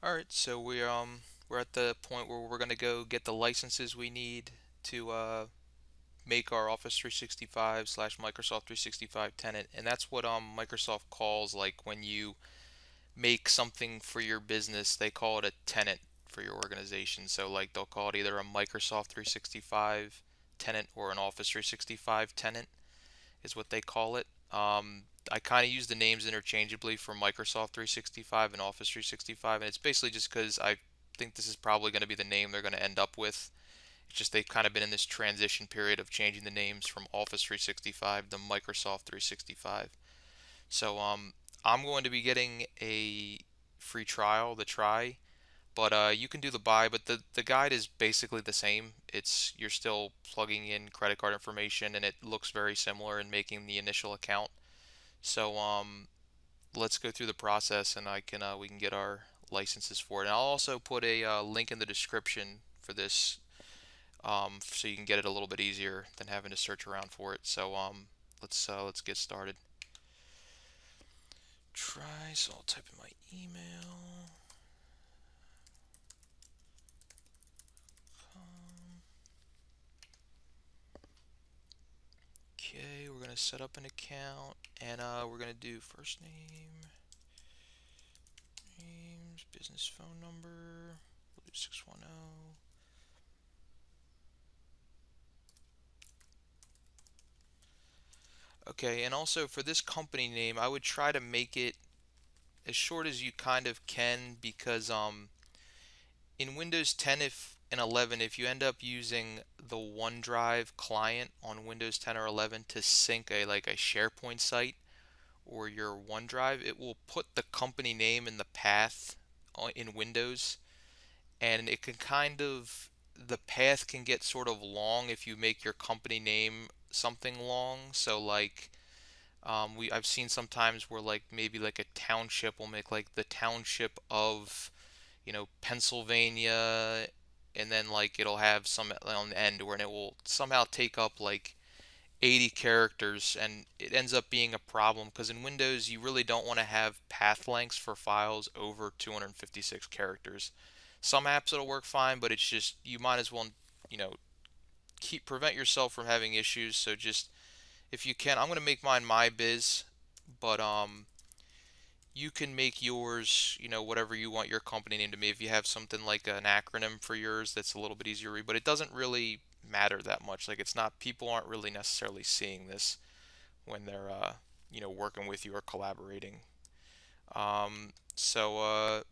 Alright, so we're at the point where we're gonna go get the licenses we need to make our Office 365 slash Microsoft 365 tenant, and that's what Microsoft calls, like, when you make something for your business, they call it a tenant for your organization. So like they'll call it either a Microsoft 365 tenant or an Office 365 tenant is what they call it. I kind of use the names interchangeably for Microsoft 365 and Office 365, and it's basically just because I think this is probably going to be the name they're going to end up with. It's just they've kind of been in this transition period of changing the names from Office 365 to Microsoft 365. So I'm going to be getting a free trial to try, but you can do the buy. But the guide is basically the same. It's you're still plugging in credit card information, and it looks very similar in making the initial account. So let's go through the process, and I can we can get our licenses for it. And I'll also put a link in the description for this, so you can get it a little bit easier than having to search around for it. So let's get started. Try. So I'll type in my email. Okay, we're gonna set up an account, and we're gonna do first name, names, business phone number. We'll do 610. Okay, and also for this company name, I would try to make it as short as you kind of can, because in Windows 10 if and 11, if you end up using the OneDrive client on Windows 10 or 11 to sync a like a SharePoint site or your OneDrive, it will put the company name in the path in Windows, and it can kind of the path can get sort of long if you make your company name something long. So like I've seen sometimes where like maybe like a township will make like the township of Pennsylvania, and then like it'll have some on the end where it will somehow take up like 80 characters, and it ends up being a problem because in Windows you really don't want to have path lengths for files over 256 characters. Some apps it'll work fine, but it's just you might as well you know prevent yourself from having issues. So just if you can, I'm gonna make mine my biz, but you can make yours, whatever you want your company name to be. If you have something like an acronym for yours, that's a little bit easier to read, but it doesn't really matter that much. Like it's not, people aren't really necessarily seeing this when they're, working with you or collaborating. So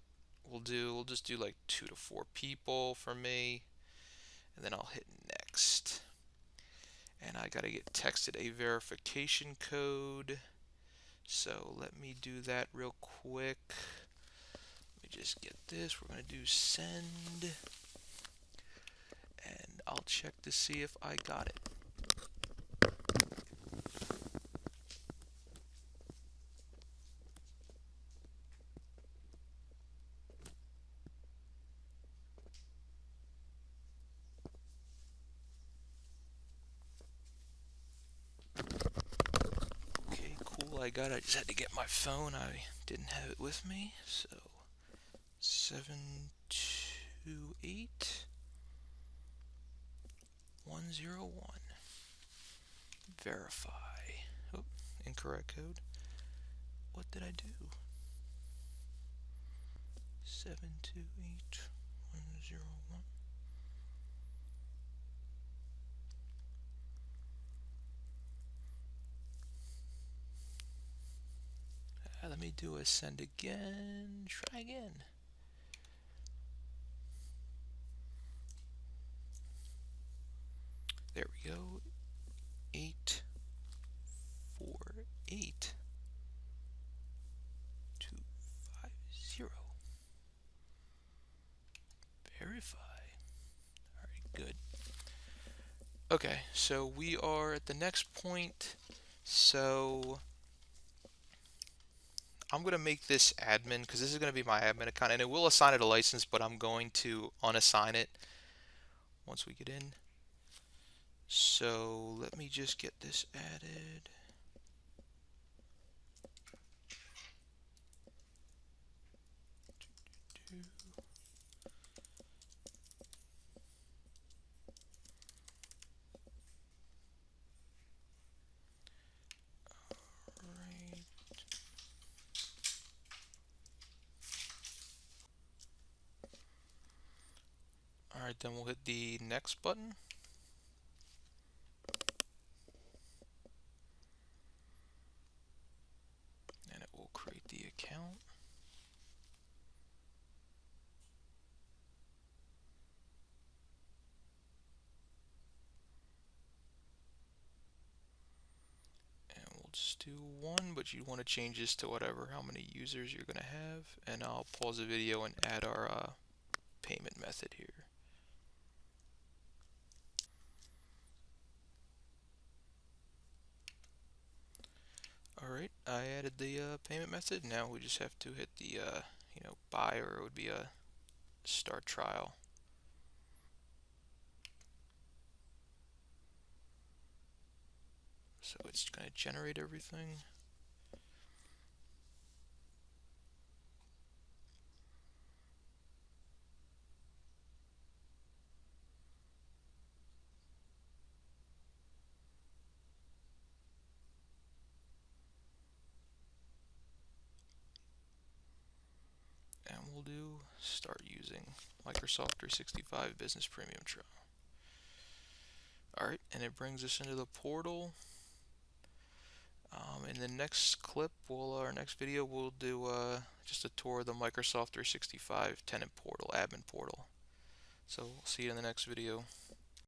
we'll just do like 2 to 4 people for me, and then I'll hit next. And I gotta get texted a verification code. So let me do that real quick. Let me just get this. We're going to do send. And I'll check to see if I got it. Okay, cool. I got it. I just had to get my phone. I didn't have it with me. So 728 101. Verify. Oh, incorrect code. What did I do? 728 101. Let me do a send again. Try again. There we go. 848 250. Verify. Alright, good. Okay, so we are at the next point. So I'm going to make this admin because this is going to be my admin account, and it will assign it a license, but I'm going to unassign it once we get in. So let me just get this added. Alright, then we'll hit the next button. And it will create the account. And we'll just do one, but you want to change this to whatever, how many users you're going to have. And I'll pause the video and add our payment method here. Alright, I added the payment method. Now we just have to hit the buy, or it would be a start trial. So it's going to generate everything. And we'll do start using Microsoft 365 Business Premium trial. Alright, and it brings us into the portal. In the next clip, our next video, we'll do just a tour of the Microsoft 365 tenant portal, admin portal. So we'll see you in the next video.